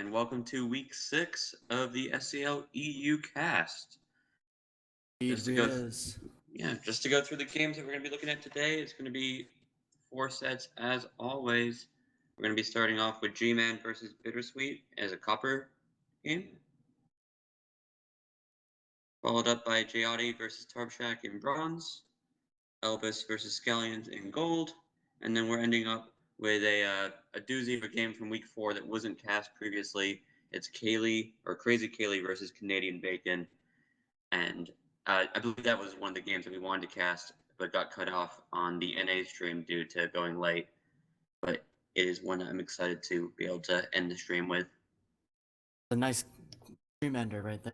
and welcome to week 6 of the SCL EU cast. Just to Indeed go, is. just to go through the games that we're going to be looking at today, it's going to be 4 sets as always. We're going to be starting off with G-Man versus Bittersweet as a copper game, followed up by Jayati versus Tarbshack in bronze, Elvis versus Scallions in gold, and then we're ending up with a doozy of a game from week 4 that wasn't cast previously. It's Crazy Kaylee versus Canadian Bacon, and I believe that was one of the games that we wanted to cast, but got cut off on the NA stream due to going late. But it is one I'm excited to be able to end the stream with. A nice stream ender right there.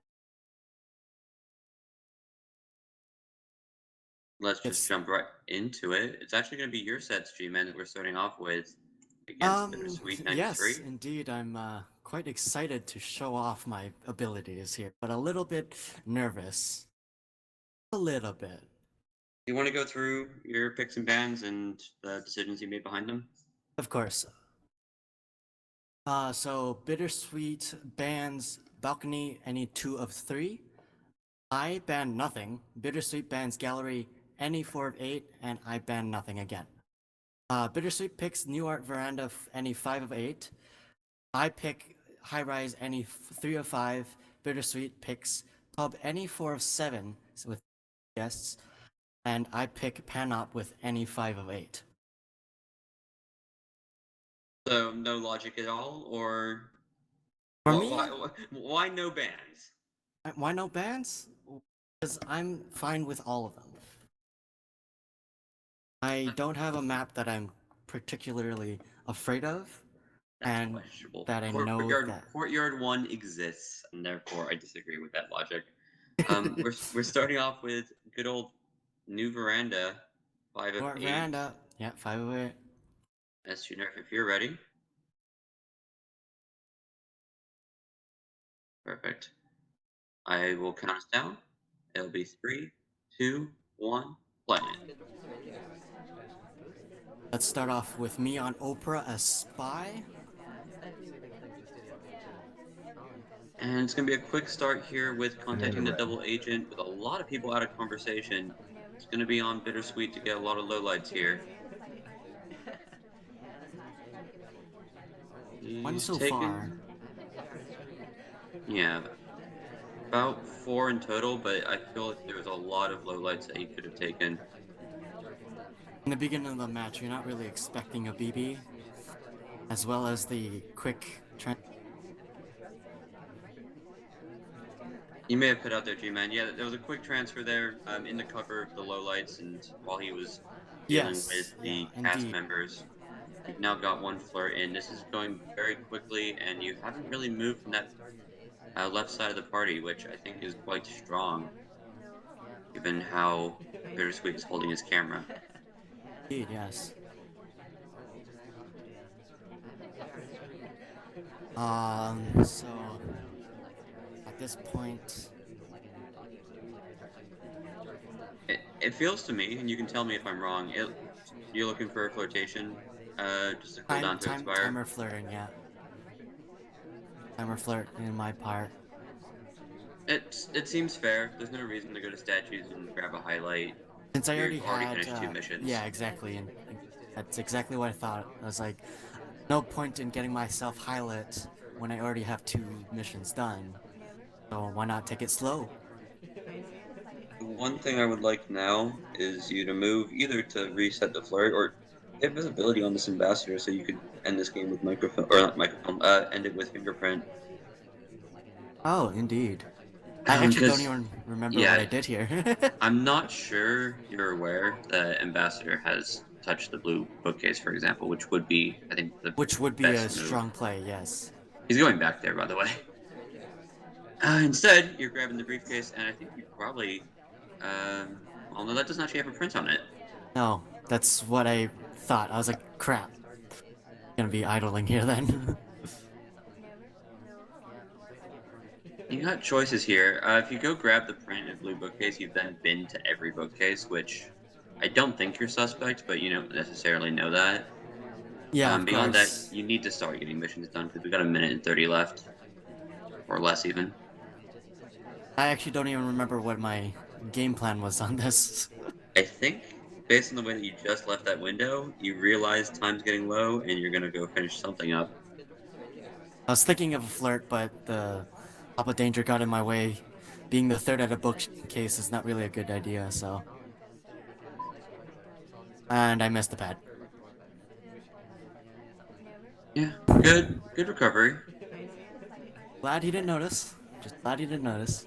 Let's just jump right into it. It's actually going to be your sets, G-Man, that we're starting off with against Bittersweet93. Yes, indeed. I'm quite excited to show off my abilities here, but a little bit nervous. A little bit. You want to go through your picks and bans and the decisions you made behind them? Of course. So Bittersweet bans Balcony any 2 of 3. I ban nothing. Bittersweet bans Gallery any 4 of 8, and I ban nothing again. Bittersweet picks New Art Veranda any 5 of 8. I pick High Rise any 3 of 5. Bittersweet picks Pub any 4 of 7 with guests, and I pick Panop with any 5 of 8. So no logic at all, or For me, why no bans? why no bans? Because I'm fine with all of them. I don't have a map that I'm particularly afraid of, and questionable. that I know that Courtyard 1 exists, and therefore I disagree with that logic. We're starting off with good old New Veranda, 5 of 8. Veranda, yeah, 5 of 8. SG Nerf, if you're ready. Perfect. I will count us down. It'll be 3, 2, 1, play. Let's start off with me on Oprah as Spy. And it's going to be a quick start here with contacting the double agent with a lot of people out of conversation. It's going to be on Bittersweet to get a lot of lowlights here. One so far. Yeah. About 4 in total, but I feel like there was a lot of lowlights that he could have taken. In the beginning of the match, you're not really expecting a BB, as well as the quick You may have put out there, G-Man. Yeah, there was a quick transfer there in the cover of the lowlights, and while he was dealing with the cast members, you've now got one flirt in. This is going very quickly, and you haven't really moved from that left side of the party, which I think is quite strong, given how Bittersweet is holding his camera. Indeed, yes. So at this point, it feels to me, and you can tell me if I'm wrong. You're looking for a flirtation, just to cool down to expire. Timer flirting, yeah. Timer flirt in my part. It seems fair. There's no reason to go to statues and grab a highlight. Since I already finished 2 missions. Yeah, exactly, and that's exactly what I thought. I was like, no point in getting myself highlight when I already have 2 missions done. So why not take it slow? One thing I would like now is you to move either to reset the flirt or get visibility on this ambassador so you could end this game with microfilm, or not microfilm, end it with fingerprint. Oh, indeed. I actually don't even remember what I did here. I'm not sure you're aware that Ambassador has touched the blue bookcase, for example, which would be, I think, the Which would be best a strong play, yes. He's going back there, by the way. Instead, you're grabbing the briefcase, and I think you probably, well, no, that doesn't actually have a print on it. No, that's what I thought. I was like, crap. Gonna be idling here then. You got choices here. If you go grab the print of blue bookcase, you've then been to every bookcase, which I don't think you're suspect, but you don't necessarily know that. Yeah, of Beyond that, course. you need to start getting missions done because we got a minute and 30 left, or less even. I actually don't even remember what my game plan was on this. I think based on the way that you just left that window, you realize time's getting low and you're gonna go finish something up. I was thinking of a flirt, but the Papa Danger got in my way. Being the third at a bookcase is not really a good idea, so. And I missed the pad. Yeah, good recovery. Glad he didn't notice. Just glad he didn't notice.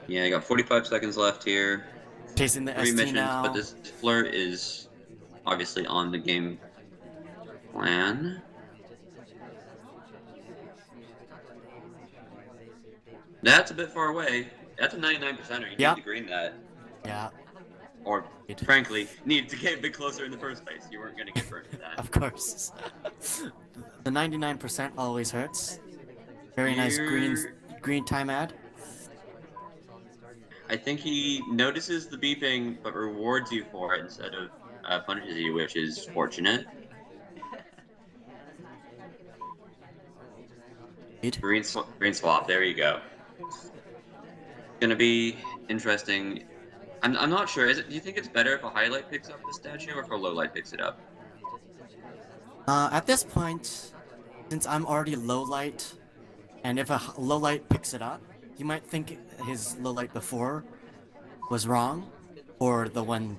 Yeah, I got 45 seconds left here. Chasing the 3 ST missions, but now. this flirt is obviously on the game plan. That's a bit far away. That's a 99%er. You need Yep. to green that. Yeah. Or, frankly, need to get a bit closer in the first place. You weren't going to get burned for that. Of course. The 99% always hurts. Very nice green time ad. I think he notices the beeping, but rewards you for it instead of punishes you, which is fortunate. Green swap. There you go. Gonna be interesting. I'm not sure. Do you think it's better if a highlight picks up the statue or if a low light picks it up? At this point, since I'm already low light, and if a low light picks it up, you might think his low light before was wrong, or the one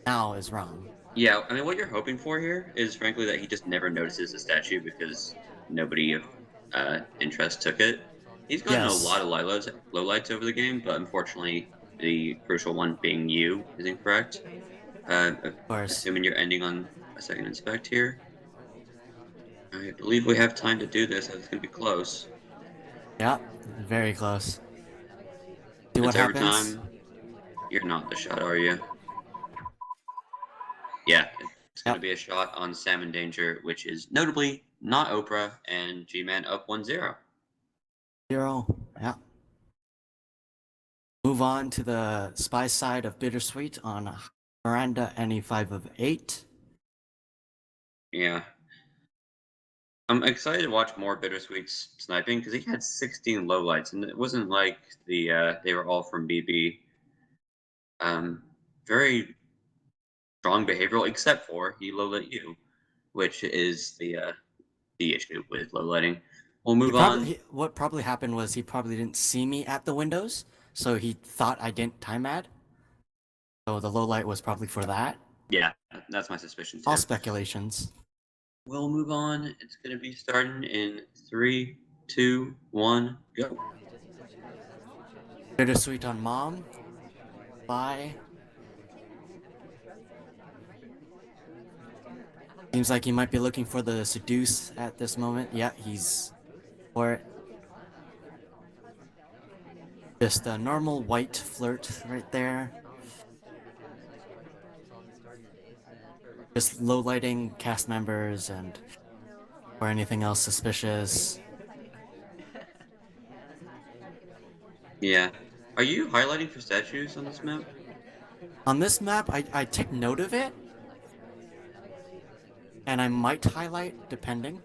now is wrong. Yeah, I mean, what you're hoping for here is, frankly, that he just never notices the statue because nobody of interest took it. He's gotten a lot Yes, of lowlights over the game, but unfortunately, the crucial one being you is incorrect. of course. Assuming you're ending on a second inspect here. I believe we have time to do this, as it's going to be close. Yeah, very close. See what It's happens? overtime. You're not the shot, are you? Yeah, it's going to Yep. be a shot on Salmon Danger, which is notably not Oprah, and G-Man up 1-0. 0. Yeah. Move on to the spy side of Bittersweet on Miranda any 5 of 8. Yeah. I'm excited to watch more Bittersweet's sniping because he had 16 lowlights, and it wasn't like they were all from BB. Very strong behavioral, except for he lowlit you, which is the issue with lowlighting. We'll move on. What probably happened was he probably didn't see me at the windows, so he thought I didn't time ad. So the low light was probably for that. Yeah, that's my suspicion too. All speculations. We'll move on. It's going to be starting in 3, 2, 1, go. Bittersweet on mom. Bye. Seems like he might be looking for the seduce at this moment. Yeah, he's for it. Just a normal white flirt right there. Just low lighting cast members and or anything else suspicious. Yeah. Are you highlighting for statues on this map? On this map, I take note of it, and I might highlight depending.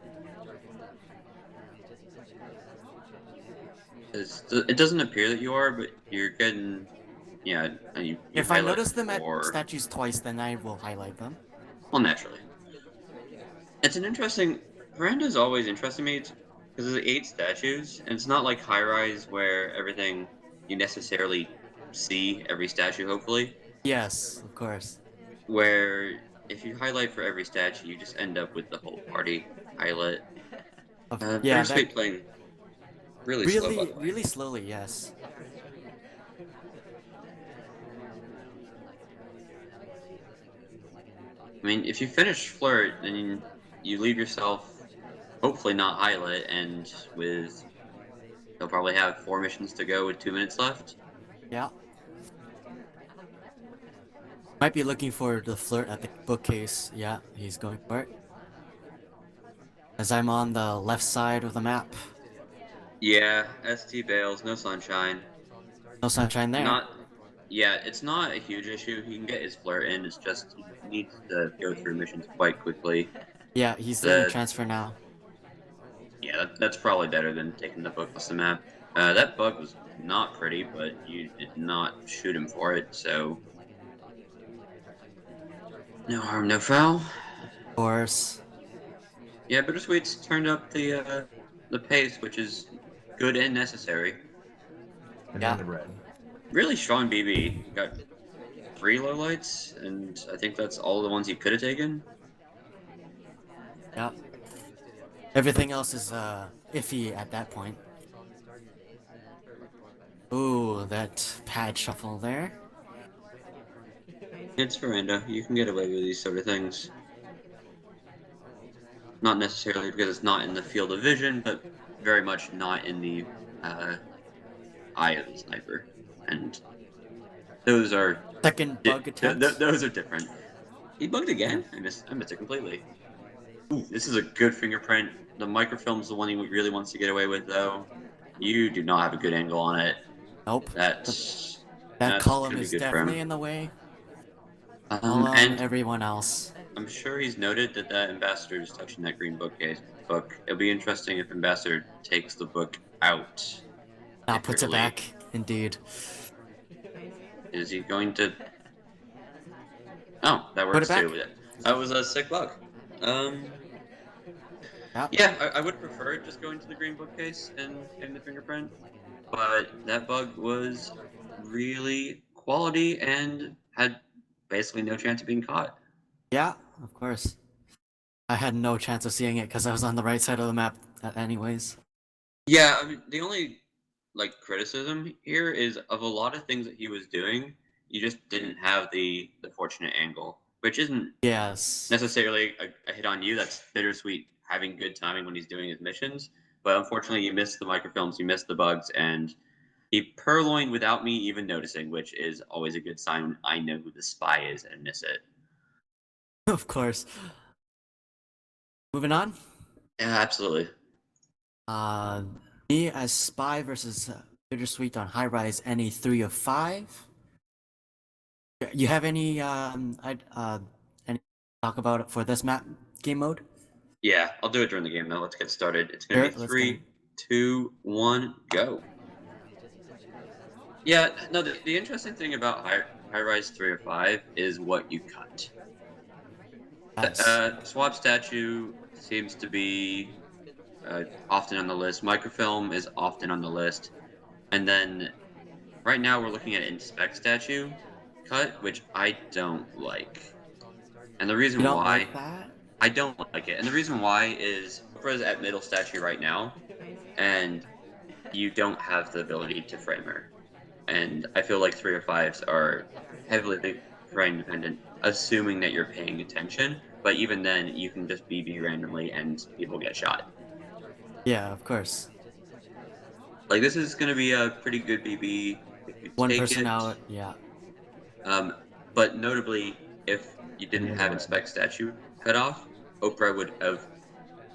It doesn't appear that you are, but you're getting, yeah. You If I highlight notice them at for statues twice, then I will highlight them. well, naturally. It's an interesting. Veranda's always interesting me because there's 8 statues, and it's not like high rise where everything you necessarily see every statue. Hopefully, Yes, of course. where if you highlight for every statue, you just end up with the whole party highlight. Yeah, that Bittersweet playing really slow, by the way. really slowly. Yes. I mean, if you finish flirt, then you leave yourself hopefully not highlight, and with they'll probably have 4 missions to go with 2 minutes left. Yeah. Might be looking for the flirt at the bookcase. Yeah, he's going for it. As I'm on the left side of the map. Yeah, ST Bales, no sunshine. No sunshine there. Not Yeah, it's not a huge issue. He can get his flirt in. It's just he needs to go through missions quite quickly. Yeah, he's doing The transfer now. Yeah, that's probably better than taking the book off the map. That bug was not pretty, but you did not shoot him for it, so no harm, no foul. Of course. Yeah, Bittersweet's turned up the pace, which is good and necessary. And Yeah. then the red. Really strong BB. Got 3 lowlights, and I think that's all the ones he could have taken. Yeah. Everything else is iffy at that point. Ooh, that pad shuffle there. It's Veranda. You can get away with these sort of things. Not necessarily because it's not in the field of vision, but very much not in the uh, eye of the sniper. And those are Second bug attempt. those are different. He bugged again. I missed it completely. Ooh, this is a good fingerprint. The microfilm's the one he really wants to get away with, though. You do not have a good angle on it. Nope. That's That column gonna be is good for definitely him. in the way. All on And everyone else. I'm sure he's noted that ambassador is touching that green book. It'll be interesting if ambassador takes the book out. Now puts it Literally. back. Indeed. Is he going to? Oh, that Put works it back. too. That was a sick bug. Yeah. Yeah, I would prefer just going to the green bookcase and getting the fingerprint, but that bug was really quality and had basically no chance of being caught. Yeah, of course. I had no chance of seeing it because I was on the right side of the map anyways. Yeah, I mean, the only like criticism here is of a lot of things that he was doing, you just didn't have the fortunate angle, which isn't Yes. necessarily a hit on you. That's Bittersweet having good timing when he's doing his missions. But unfortunately, you missed the microfilms, you missed the bugs, and he purloined without me even noticing, which is always a good sign when I know who the spy is and miss it. Of course. Moving on. Yeah, absolutely. Uh, me as spy versus Bittersweet on high rise. Any 3 of 5. You have any any talk about it for this map game mode? Yeah, I'll do it during the game though. Let's get started. It's gonna Sure, be let's get it. 3, 2, 1, go. Yeah, no, the interesting thing about high rise 3 or 5 is what you cut. Yes. Swap statue seems to be often on the list. Microfilm is often on the list. And then right now we're looking at inspect statue cut, which I don't like. And the You reason don't why like that? I don't like it, and the reason why is Oprah's at middle statue right now, and you don't have the ability to frame her. And I feel like 3 or 5s are heavily frame dependent, assuming that you're paying attention. But even then, you can just BB randomly and people get shot. Yeah, of course. Like this is going to be a pretty good BB if you One take person it. out. Yeah. But notably, if you didn't And have red. inspect statue cut off, Oprah would have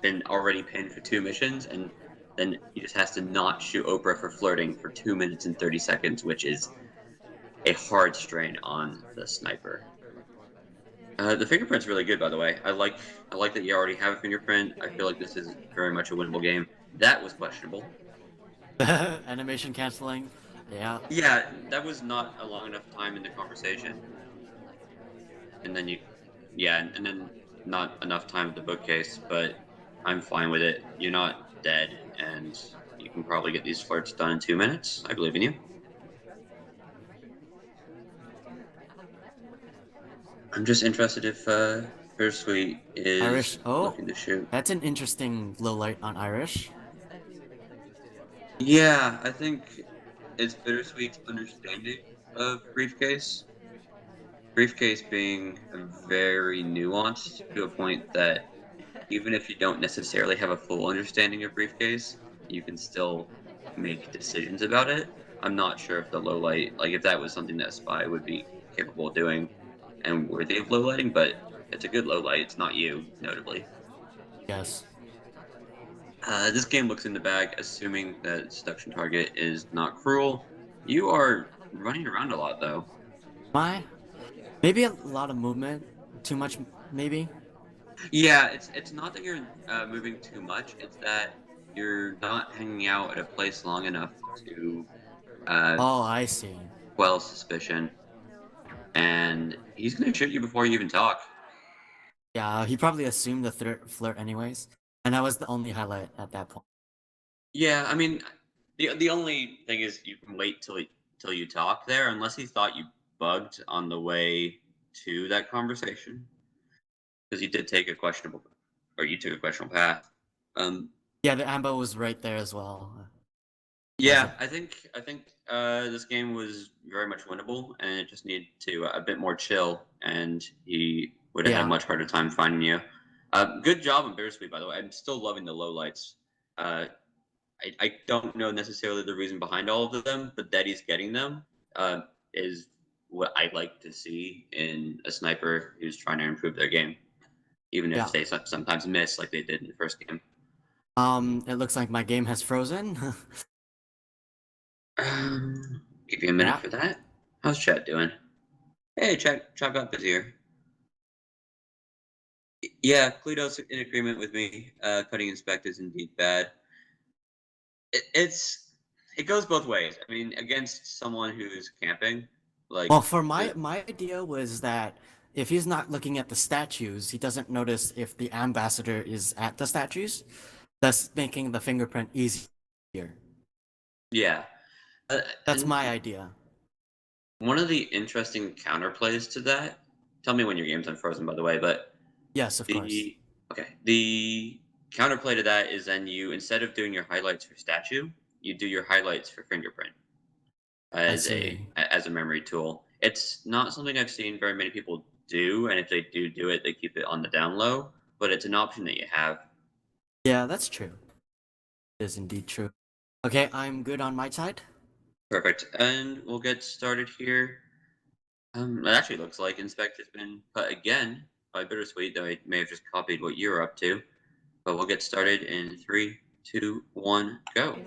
been already pinned for 2 missions, and then he just has to not shoot Oprah for flirting for 2 minutes and 30 seconds, which is a hard strain on the sniper. The fingerprint's really good, by the way. I like that you already have a fingerprint. I feel like this is very much a winnable game. That was questionable. Animation canceling. Yeah. Yeah, that was not a long enough time in the conversation. And then yeah, and then not enough time at the bookcase, but I'm fine with it. You're not dead, and you can probably get these flirts done in 2 minutes. I believe in you. I'm just interested if Bittersweet Irish. is Oh, looking to shoot. that's an interesting low light on Irish. Yeah, I think it's Bittersweet's understanding of Briefcase. Briefcase being very nuanced to a point that even if you don't necessarily have a full understanding of Briefcase, you can still make decisions about it. I'm not sure if the low light, like if that was something that a spy would be capable of doing and worthy of low lighting, but it's a good low light. It's not you, notably. Yes. This game looks in the bag, assuming that seduction target is not cruel. You are running around a lot though. My, maybe a lot of movement, too much, maybe. Yeah, it's not that you're moving too much. It's that you're not hanging out at a place long enough to uh, Oh, I see. quell suspicion, and he's gonna shoot you before you even talk. Yeah, he probably assumed the flirt anyways, and that was the only highlight at that point. Yeah, I mean, the only thing is you can wait till you talk there, unless he thought you bugged on the way to that conversation, because you did take a questionable, or you took a questionable path. Um, Yeah, the ambo was right there as well. As yeah, it, I think this game was very much winnable, and it just needed to a bit more chill, and he would have had a yeah, much harder time finding you. Good job on Bittersweet, by the way. I'm still loving the low lights. Uh, I don't know necessarily the reason behind all of them, but that he's getting them uh, is what I like to see in a sniper who's trying to improve their game, even yeah. if they sometimes miss like they did in the first game. It looks like my game has frozen. Give you a minute Yeah. for that. How's chat doing? Hey, chat got busier. Yeah, Cluedo's in agreement with me. Cutting inspect is indeed bad. It goes both ways. I mean, against someone who's camping, like Well, for the my idea was that if he's not looking at the statues, he doesn't notice if the ambassador is at the statues, thus making the fingerprint easier. yeah. That's And my idea. one of the interesting counterplays to that, tell me when your game's unfrozen, by the way, but Yes, of course. the counterplay to that is then you, instead of doing your highlights for statue, you do your highlights for fingerprint I as see. a memory tool. It's not something I've seen very many people do, and if they do it, they keep it on the down low, but it's an option that you have. Yeah, that's true. It is indeed true. Okay, I'm good on my side. Perfect. And we'll get started here. It actually looks like Inspect has been cut again by Bittersweet, though I may have just copied what you're up to. But we'll get started in three, two, one, go.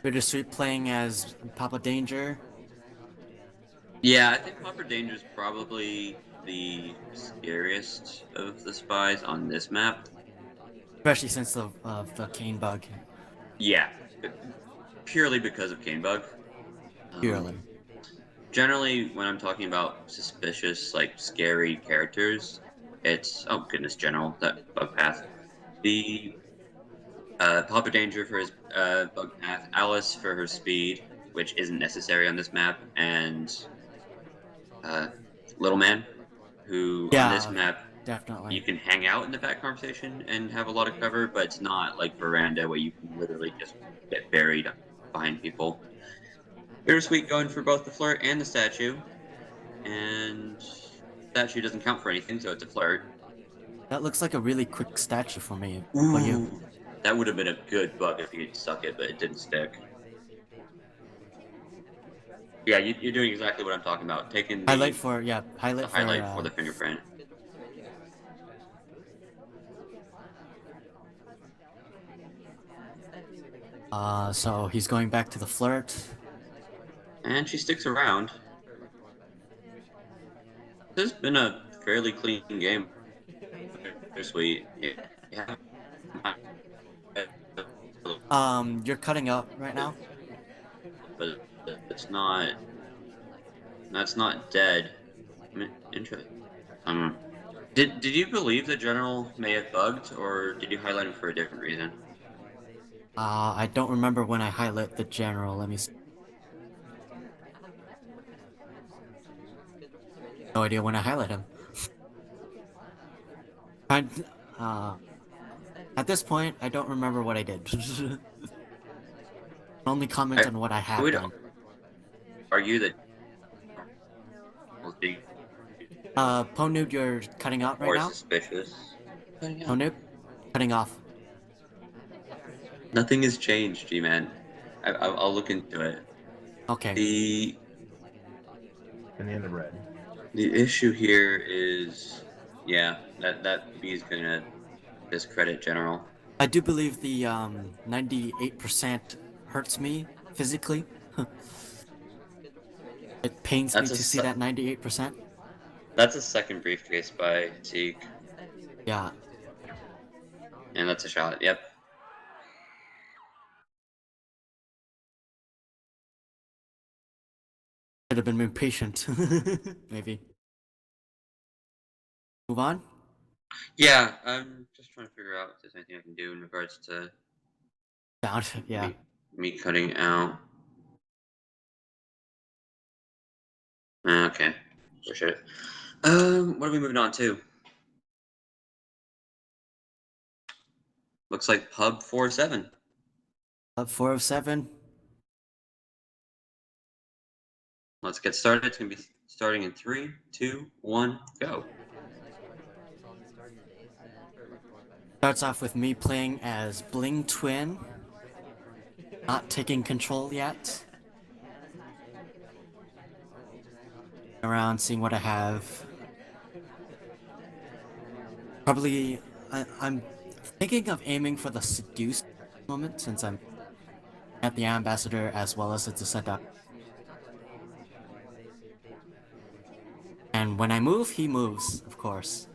Bittersweet playing as Papa Danger. Yeah, I think Popper Danger is probably the scariest of the spies on this map. Especially since of the cane bug. Yeah, purely because of Canebug. Um, Purely. generally, when I'm talking about suspicious, like scary characters, it's oh goodness, General that bug path. The Papa Danger for his bug path, Alice for her speed, which isn't necessary on this map, and uh, Little Man, who on this Yeah, map definitely. you can hang out in the back conversation and have a lot of cover, but it's not like Veranda where you can literally just get buried behind people. Bittersweet going for both the flirt and the statue, and statue doesn't count for anything, so it's a flirt. That looks like a really quick statue for me. For you. Ooh, that would have been a good bug if you'd stuck it, but it didn't stick. Yeah, you're doing exactly what I'm talking about. Taking Highlight the for, yeah, highlight for, highlight for the fingerprint. so he's going back to the flirt. And she sticks around. This has been a fairly clean game. Bittersweet. Yeah. You're cutting up right now? But it's not. That's not dead. I mean, interesting. Um, did you believe the general may have bugged, or did you highlight him for a different reason? I don't remember when I highlight the general. Let me see. No idea when I highlight him. I, uh, at this point, I don't remember what I did. Only comment I, on what I I have would done. argue that was being Ponoob, you're cutting out right more now? suspicious. Yeah. Ponoob? Cutting off. Nothing has changed, G-Man. I'll look into it. Okay. The in the end of red. the issue here is, yeah, that B is gonna discredit general. I do believe the 98% hurts me physically. It pains me That's to see that 98%. That's a second briefcase by Zeke, Yeah. and that's a shot. Yep. Should have been impatient. Maybe. Move on? Yeah, I'm just trying to figure out if there's anything I can do in regards to Down. Yeah. me cutting out. Okay, push it. What are we moving on to? Looks like Pub 4-7. Up 4 of 7. Let's get started. It's gonna be starting in 3, 2, 1, go. Starts off with me playing as Bling Twin. Not taking control yet. Around, seeing what I have. Probably, I'm thinking of aiming for the Seduce moment since I'm at the Ambassador as well as it's a setup. And when I move, he moves, of course.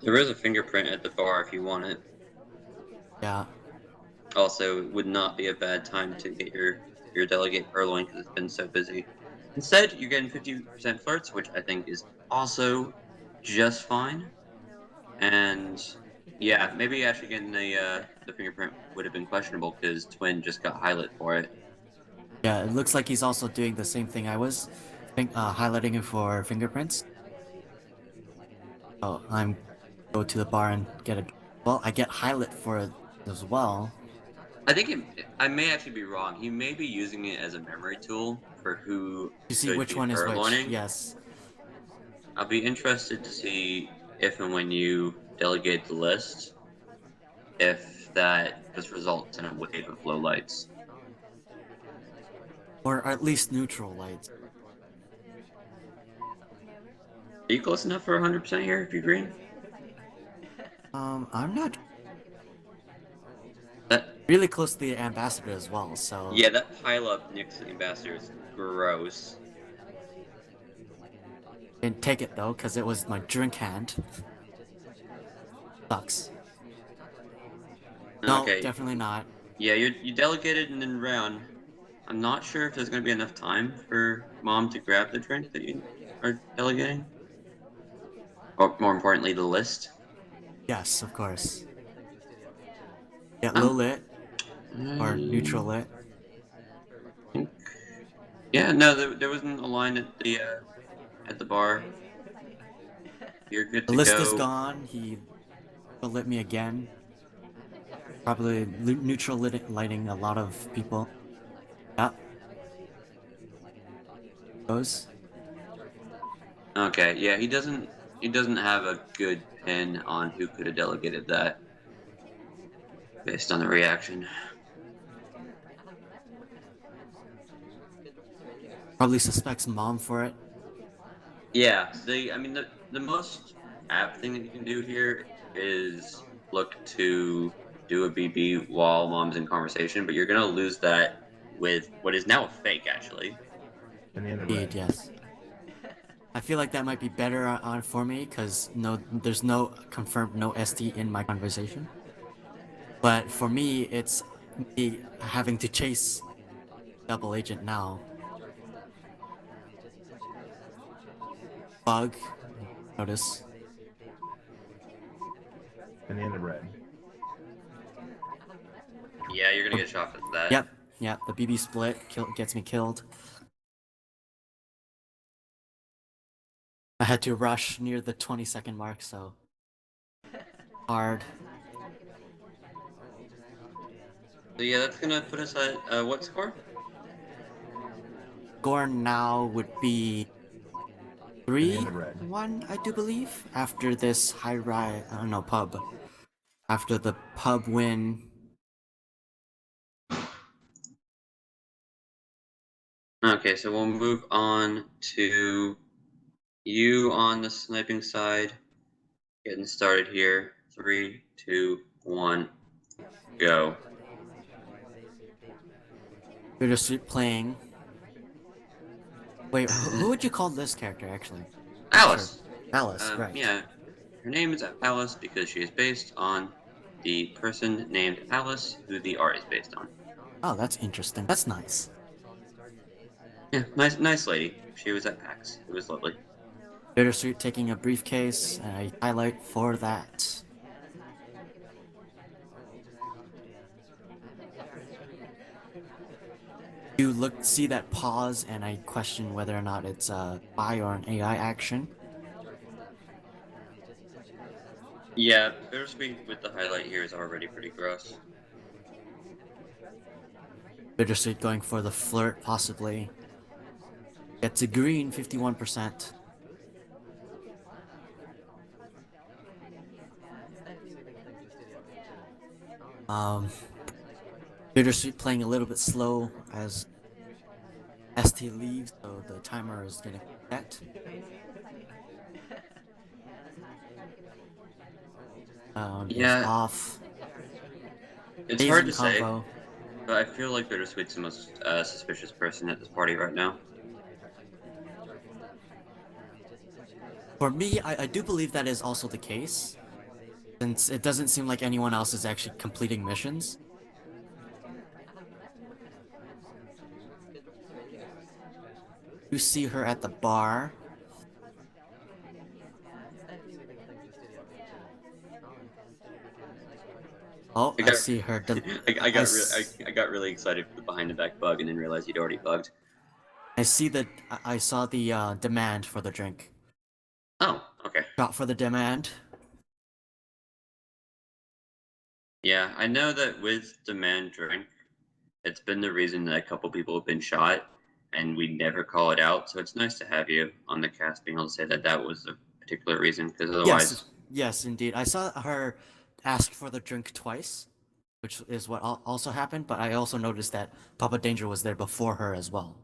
There is a fingerprint at the bar if you want it. Yeah. Also, it would not be a bad time to get your delegate purloin because it's been so busy. Instead, you're getting 50% flirts, which I think is also just fine. And yeah, maybe actually getting the fingerprint would have been questionable because Twin just got highlight for it. Yeah, it looks like he's also doing the same thing I was, highlighting him for fingerprints. Oh, I'm go to the bar and get a. Well, I get highlight for it as well. I think I may actually be wrong. He may be using it as a memory tool for who You see should which be one is which. purloining. Yes. I'll be interested to see if and when you delegate the list, if that just results in a wave of low lights. Or at least neutral lights. Are you close enough for 100% here if you agree? I'm not That really close to the ambassador as well, so. Yeah, that pile up next to the ambassador is gross. Didn't take it though, because it was my drink hand. Sucks. No, Okay. definitely not. Yeah, you delegated and then round. I'm not sure if there's going to be enough time for Mom to grab the drink that you are delegating. Or more importantly, the list. Yes, of course. Get low Um, lit or neutral lit. Yeah, no, there wasn't a line at the bar. You're good The to list is go. gone. He will lit me again. Probably neutral lighting a lot of people. Yep. Goes. Okay, yeah, he doesn't have a good pin on who could have delegated that based on the reaction. Probably suspects mom for it. Yeah, the most apt thing that you can do here is look to do a BB while Mom's in conversation, but you're gonna lose that with what is now a fake, actually. And the end of Indeed, red. yes. I feel like that might be better on for me because there's no confirmed no ST in my conversation. But for me, it's me having to chase double agent now. Bug. Notice. And the end of red. Yeah, you're gonna get shot for that. Yep. Yep. The BB split gets me killed. I had to rush near the 20-second mark, so hard. So yeah, that's gonna put us at what score? Score now would be And the end of red. 3-1, I do believe, after this high ride. I don't know, pub. After the pub win. Okay, so we'll move on to you on the sniping side. Getting started here. 3, 2, 1, go. Bittersweet playing. Wait, who would you call this character actually? Alice. Sure. Alice, right. Yeah, her name is Alice because she is based on the person named Alice, who the art is based on. Oh, that's interesting. That's nice. Yeah, nice lady. She was at PAX. It was lovely. Bittersweet taking a briefcase, and I highlight for that. You see that pause, and I question whether or not it's a spy or an AI action. Yeah, Bittersweet with the highlight here is already pretty gross. Bittersweet going for the flirt, possibly. Gets a green, 51%. Bittersweet playing a little bit slow as ST leaves, so the timer is getting set. Is Yeah, off. it's hard Amazing to say, combo. but I feel like Bittersweet's the most suspicious person at this party right now. For me, I do believe that is also the case, since it doesn't seem like anyone else is actually completing missions. You see her at the bar. Oh, I see her. I got really excited for the behind the back bug and then realized you'd already bugged. I see the. I saw the demand for the drink. Oh, okay. Shot for the demand. Yeah, I know that with demand drink, it's been the reason that a couple people have been shot, and we never call it out. So it's nice to have you on the cast being able to say that that was a particular reason, because Yes, otherwise, yes, indeed. I saw her ask for the drink twice, which is what also happened. But I also noticed that Papa Danger was there before her as well.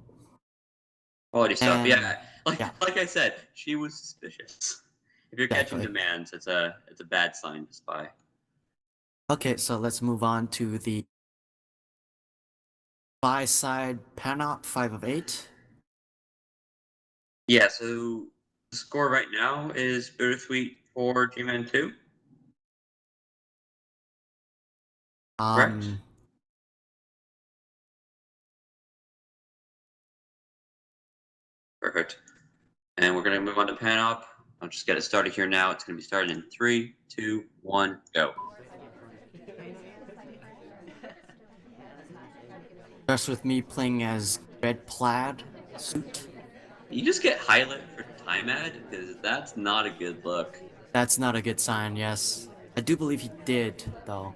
quality stuff. And Yeah, yeah, like I said, she was suspicious. If you're catching exactly. demands, it's a bad sign to spy. Okay, so let's move on to the buy side Panop 5 of 8. Yeah, so the score right now is Bittersweet for G-Man 2, correct? Um, Perfect. And we're gonna move on to Panop. I'll just get it started here now. It's gonna be started in 3, 2, 1, go. starts with me playing as red plaid suit. You just get highlight for time ad because that's not a good look. That's not a good sign, yes. I do believe he did, though.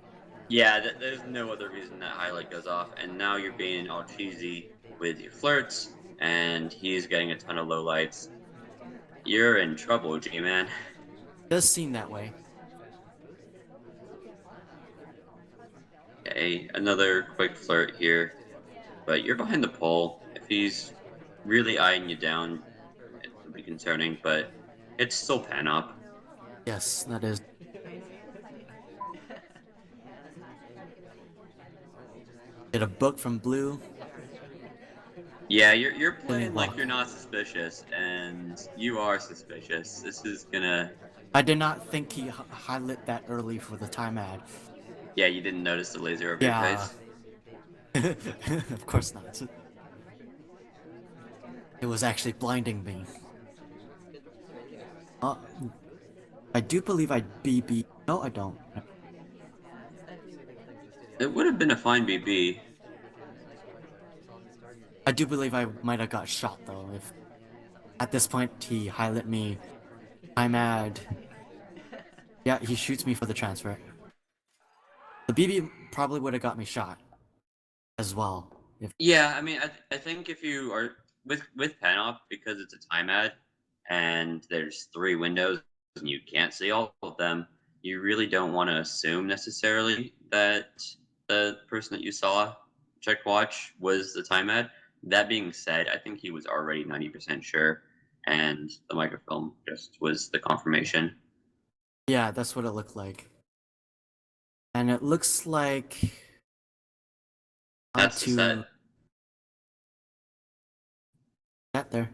Yeah, there's no other reason that highlight goes off. And now you're being all cheesy with your flirts, and he's getting a ton of lowlights. You're in trouble, G-Man. Does seem that way. Okay, another quick flirt here, but you're behind the pole. If he's really eyeing you down, it would be concerning, but it's still pan up. Yes, that is. Get a book from Blue. Yeah, you're Feeling playing like luck. you're not suspicious, and you are suspicious. This is gonna. I did not think he highlit that early for the time ad. Yeah, you didn't notice the laser over your Yeah. face. Of course not. It was actually blinding me. Uh, I do believe I BB. No, I don't. It would have been a fine BB. I do believe I might have got shot though. If at this point he highlight me, I'm mad. Yeah, he shoots me for the transfer. The BB probably would have got me shot as well. If Yeah, I mean, I think if you are with Panop because it's a time ad, and there's 3 windows and you can't see all of them, you really don't want to assume necessarily that the person that you saw check watch was the time ad. That being said, I think he was already 90% sure, and the microfilm just was the confirmation. yeah, that's what it looked like. And it looks like I That's the set. to get there.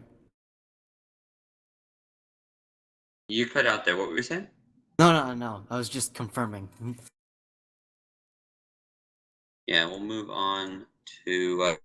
You cut out there. What were you saying? No. I was just confirming. Yeah, we'll move on to